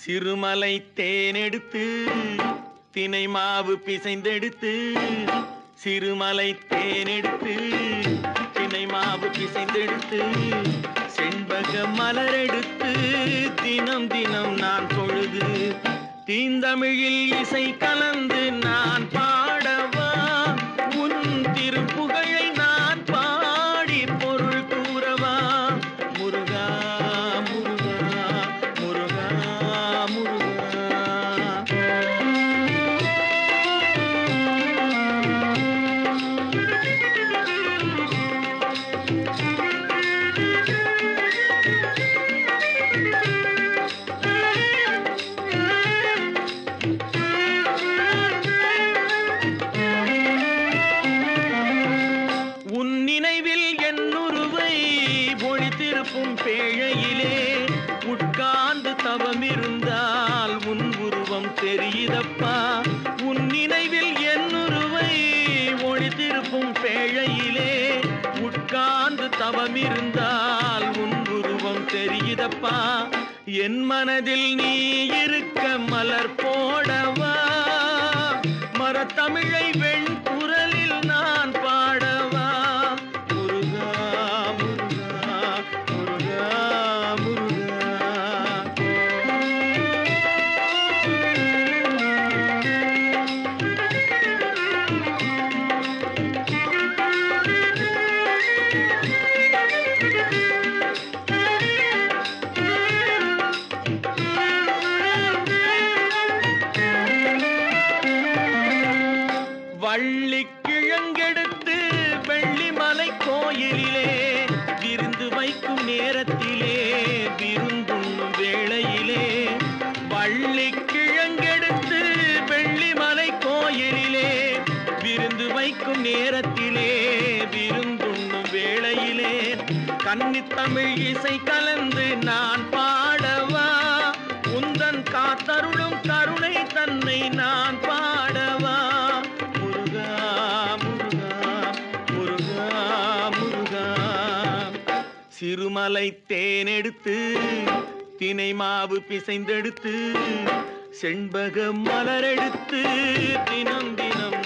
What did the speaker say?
சிறுமலை தேனெடுத்து தினை மாவு பிசைந்தெடுத்து, சிறுமலை தேனெடுத்து தினை மாவு பிசைந்தெடுத்து, செண்பக மலரெடுத்து தினம் தினம் நான் தொழுது, தீந்தமிழில் இசை கலந்து நான் பாடவா, உன் திருப்புகழை நான் பாடி பொருள் கூறவா. முருகா முருகா முருகா முருகா. உன் நினைவில் என்னுருவை ஒளித்திருக்கும் பேழையிலே உட்கார்ந்து தவமிருந்தால் உன் உருவம் தெரியுதப்பா. உன் நினைவில் என்னுருவை ஒளித்திருக்கும் பேழையிலே உட்கார்ந்து தவமிருந்தால் உன் உருவம் தெரியுதப்பா. என் மனதில் நீ இருக்க மலர் போடவா, மரத்தமிழை வெண்குரலில் நான் பாடவா. முருகா முருகா முருகா முருகா. வள்ளி கிழங்கெடுத்து வெள்ளிமலை கோயிலிலே விருந்து வைக்கும் நேரத்திலே விருந்துண்ணும் வேளையிலே, வள்ளி கிழங்கெடுத்து வெள்ளிமலை கோயிலிலே விருந்து வைக்கும் நேரத்திலே விருந்துண்ணும் வேளையிலே, கன்னித்தமிழ் இசை கலந்து நான் பாடவா, உந்தன் காத்தருளும் கருணை தன்னை நான் பாடவா. முருகா முருகா முருகா முருகா. சிறுமலை தேனெடுத்து தினை மாவு பிசைந்தெடுத்து, செண்பக மலரெடுத்து தினம் தினம்